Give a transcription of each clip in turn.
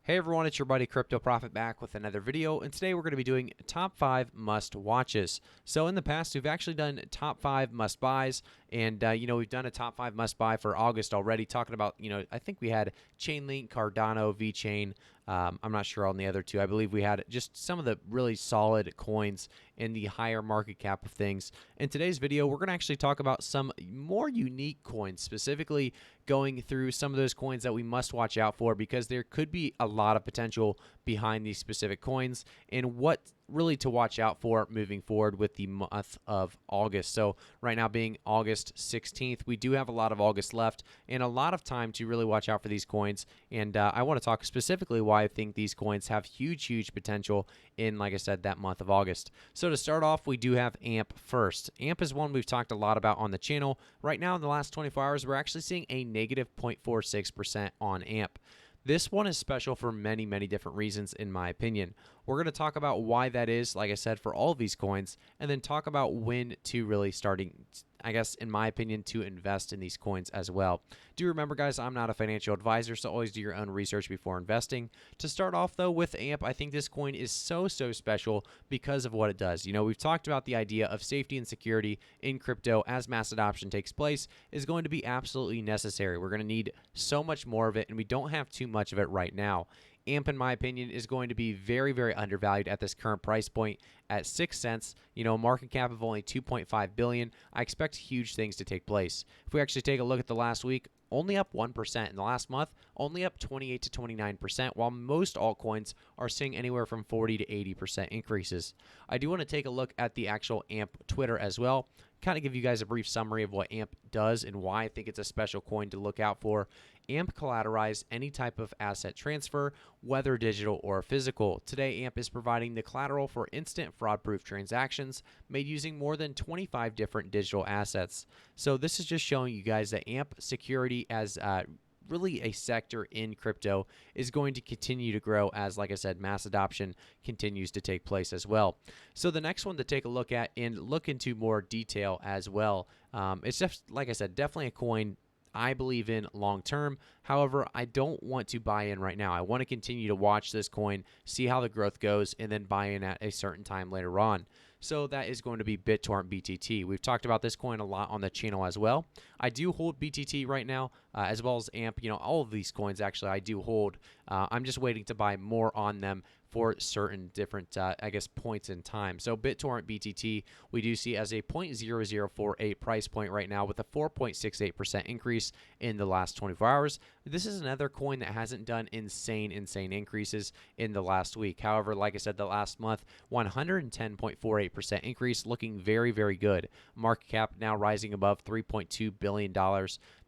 Hey everyone, it's your buddy Crypto Profit back with another video, and today we're going to be doing top 5 must watches. So in the past, we've actually done top 5 must buys, and we've done a top 5 must buy for August already, talking about, I think we had Chainlink, Cardano, VeChain. I'm not sure on the other two. I believe we had just some of the really solid coins in the higher market cap of things. In today's video, we're going to actually talk about some more unique coins, specifically going through some of those coins that we must watch out for because there could be a lot of potential behind these specific coins and what really to watch out for moving forward with the month of August. So right now being August 16th, we do have a lot of August left and a lot of time to really watch out for these coins. And I want to talk specifically why I think these coins have huge potential in, like I said, that month of August. So to start off, we do have AMP first. AMP is one we've talked a lot about on the channel. Right now in the last 24 hours, we're actually seeing a negative 0.46% on AMP. This one is special for many different reasons, in my opinion. We're going to talk about why that is, like I said, for all of these coins, and then talk about when to really starting, I guess, in my opinion, to invest in these coins as well. Do remember, guys, I'm not a financial advisor, so always do your own research before investing. To start off, though, with AMP, I think this coin is so special because of what it does. We've talked about the idea of safety and security in crypto as mass adoption takes place is going to be absolutely necessary. We're going to need so much more of it, and we don't have too much of it right now. AMP, in my opinion, is going to be very undervalued at this current price point at 6 cents. Market cap of only 2.5 billion. I expect huge things to take place. If we actually take a look at the last week, only up 1%. In the last month, only up 28 to 29%, while most altcoins are seeing anywhere from 40 to 80% increases. I do want to take a look at the actual AMP Twitter as well, kind of give you guys a brief summary of what AMP does and why I think it's a special coin to look out for. AMP collateralizes any type of asset transfer, whether digital or physical. Today, AMP is providing the collateral for instant fraud-proof transactions made using more than 25 different digital assets. So this is just showing you guys that AMP security as really a sector in crypto is going to continue to grow as, like I said, mass adoption continues to take place as well. So the next one to take a look at and look into more detail as well, it's just, like I said, definitely a coin I believe in long term. However, I don't want to buy in right now. I want to continue to watch this coin, see how the growth goes, and then buy in at a certain time later on. So that is going to be BitTorrent BTT. We've talked about this coin a lot on the channel as well. I do hold BTT right now, as well as AMP. All of these coins actually I do hold. I'm just waiting to buy more on them for certain different, I guess, points in time. So BitTorrent BTT, we do see as a 0.0048 price point right now with a 4.68% increase in the last 24 hours. This is another coin that hasn't done insane increases in the last week. However, like I said, the last month, 110.48% increase, looking very good. Market cap now rising above $3.2 billion.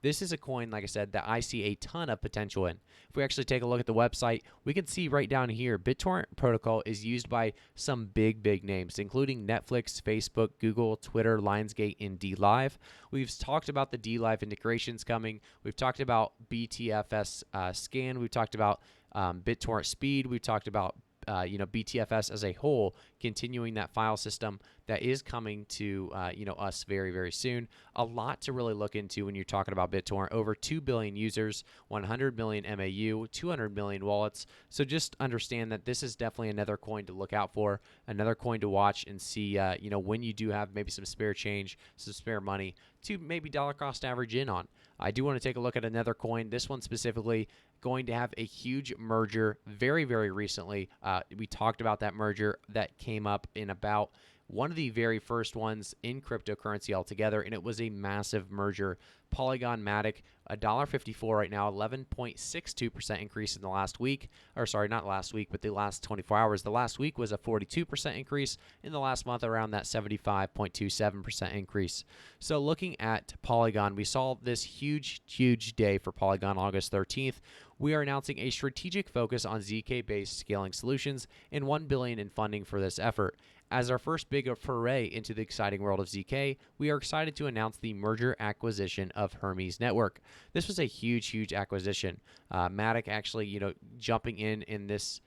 This is a coin, like I said, that I see a ton of potential in. If we actually take a look at the website, we can see right down here, BitTorrent protocol is used by some big names, including Netflix, Facebook, Google, Twitter, Lionsgate, and DLive. We've talked about the DLive integrations coming. We've talked about BTFS scan. We've talked about BitTorrent speed. We've talked about BTFS as a whole, continuing that file system that is coming to us very soon. A lot to really look into when you're talking about BitTorrent. Over 2 billion users, 100 million MAU, 200 million wallets. So just understand that this is definitely another coin to look out for, another coin to watch and see. When you do have maybe some spare change, some spare money to maybe dollar cost average in on. I do want to take a look at another coin. This one specifically going to have a huge merger very recently. We talked about that merger that came up in about one of the very first ones in cryptocurrency altogether, and it was a massive merger. Polygon Matic, $1.54 right now, 11.62% increase in the last week. Or sorry, not last week, but the last 24 hours. The last week was a 42% increase. In the last month, around that 75.27% increase. So looking at Polygon, we saw this huge day for Polygon August 13th. We are announcing a strategic focus on ZK-based scaling solutions and $1 billion in funding for this effort. As our first big foray into the exciting world of ZK, we are excited to announce the merger acquisition of Hermes Network. This was a huge acquisition. Matic actually, jumping in this.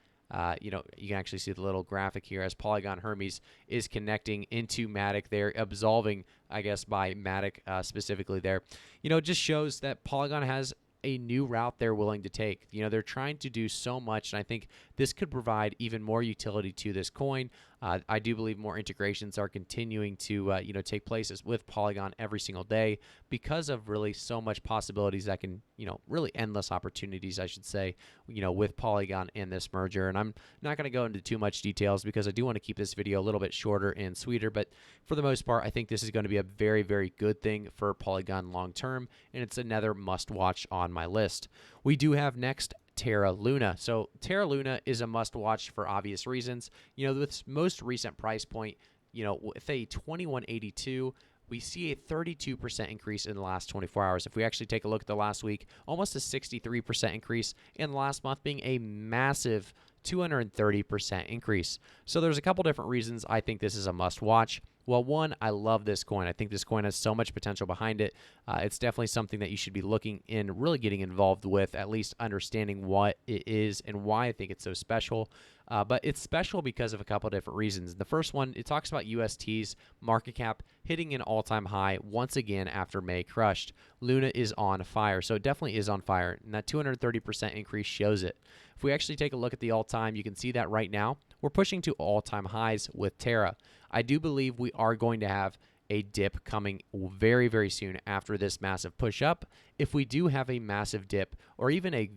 You can actually see the little graphic here as Polygon Hermes is connecting into Matic. They're absolving, I guess, by Matic specifically there. It just shows that Polygon has a new route they're willing to take. They're trying to do so much, and I think this could provide even more utility to this coin. I do believe more integrations are continuing to take places with Polygon every single day because of really so much possibilities that can really endless opportunities, I should say, with Polygon and this merger. And I'm not going to go into too much details because I do want to keep this video a little bit shorter and sweeter, but for the most part, I think this is going to be a very, very good thing for Polygon long term, and it's another must watch on my list. We do have next Terra Luna. So Terra Luna is a must watch for obvious reasons. With this most recent price point, with a 2182, we see a 32% increase in the last 24 hours. If we actually take a look at the last week, almost a 63% increase, and the last month being a massive 230% increase. So there's a couple different reasons I think this is a must watch. Well, one, I love this coin. I think this coin has so much potential behind it. It's definitely something that you should be looking in, really getting involved with, at least understanding what it is and why I think it's so special. But it's special because of a couple different reasons. The first one, it talks about UST's market cap hitting an all-time high once again after May crushed. Luna is on fire, so it definitely is on fire, and that 230% increase shows it. If we actually take a look at the all-time, you can see that right now we're pushing to all-time highs with Terra. I do believe we are going to have a dip coming very, very soon after this massive push up. If we do have a massive dip or even a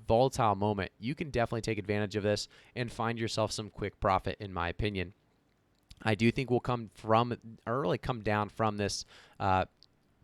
volatile moment, you can definitely take advantage of this and find yourself some quick profit, in my opinion. I do think we'll come down from this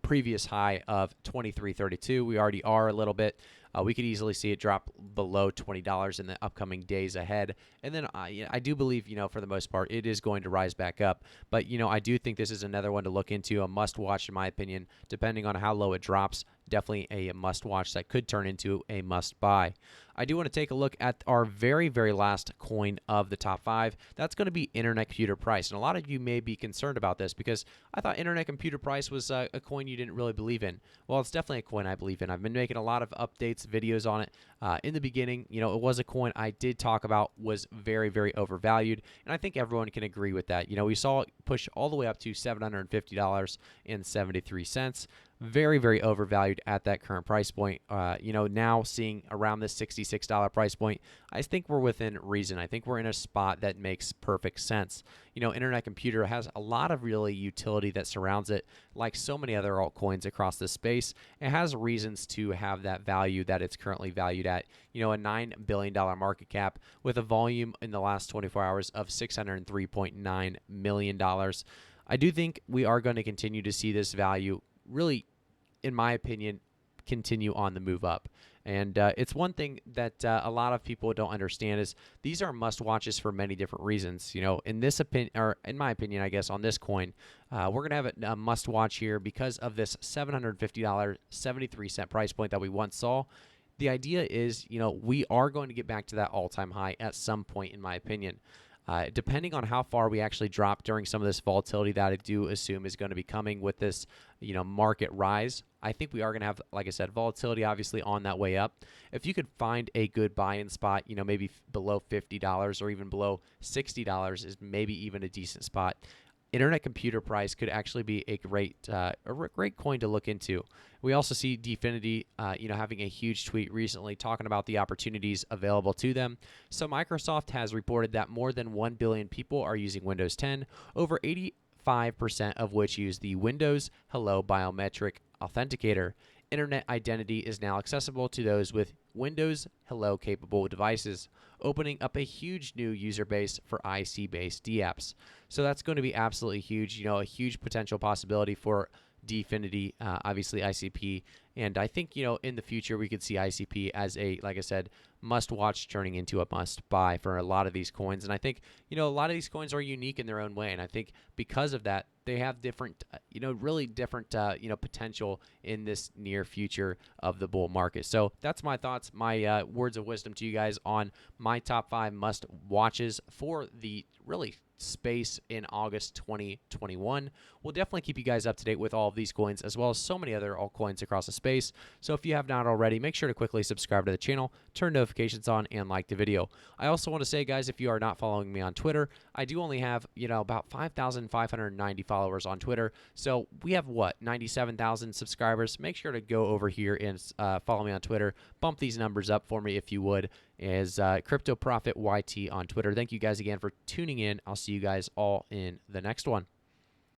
previous high of 23.32. We already are a little bit. We could easily see it drop below $20 in the upcoming days ahead. And then I do believe, for the most part, it is going to rise back up. But, I do think this is another one to look into, a must watch, in my opinion, depending on how low it drops. Definitely a must watch that could turn into a must buy. I do want to take a look at our very, very last coin of the top 5. That's going to be Internet Computer Price. And a lot of you may be concerned about this because I thought Internet Computer Price was a coin you didn't really believe in. Well, it's definitely a coin I believe in. I've been making a lot of updates, videos on it. In the beginning, it was a coin I did talk about was very, very overvalued. And I think everyone can agree with that. We saw it push all the way up to $750.73. Very, very overvalued at that current price point. Now seeing around this $66 price point, I think we're within reason. I think we're in a spot that makes perfect sense. Internet Computer has a lot of really utility that surrounds it, like so many other altcoins across this space. It has reasons to have that value that it's currently valued at. A $9 billion market cap with a volume in the last 24 hours of $603.9 million. I do think we are going to continue to see this value really, in my opinion, continue on the move up. And it's one thing that a lot of people don't understand is these are must watches for many different reasons. In this opinion, or in my opinion, I guess on this coin, we're gonna have a must watch here because of this $750.73 price point that we once saw. The idea is, we are going to get back to that all-time high at some point, in my opinion. Depending on how far we actually drop during some of this volatility that I do assume is going to be coming with this, market rise, I think we are going to have, like I said, volatility obviously on that way up. If you could find a good buy-in spot, maybe below $50 or even below $60 is maybe even a decent spot. Internet Computer Price could actually be a great coin to look into. We also see Dfinity, having a huge tweet recently talking about the opportunities available to them. So Microsoft has reported that more than 1 billion people are using Windows 10, over 85% of which use the Windows Hello Biometric Authenticator. Internet identity is now accessible to those with Windows Hello capable devices, opening up a huge new user base for IC-based dApps. So that's going to be absolutely huge, a huge potential possibility for Dfinity, obviously ICP. And I think, in the future, we could see ICP as a, like I said, must watch turning into a must buy for a lot of these coins. And I think, a lot of these coins are unique in their own way. And I think because of that, they have different, really different, potential in this near future of the bull market. So that's my thoughts, my words of wisdom to you guys on my top 5 must watches for the really space in August 2021. We'll definitely keep you guys up to date with all of these coins as well as so many other altcoins across the space. So if you have not already, make sure to quickly subscribe to the channel, turn notifications on, and like the video. I also want to say, guys, if you are not following me on Twitter, I do only have, about 5,590 followers on Twitter. So we have, 97,000 subscribers. Make sure to go over here and follow me on Twitter. Bump these numbers up for me if you would, as Crypto Profit YT on Twitter. Thank you guys again for tuning in. I'll see you guys all in the next one.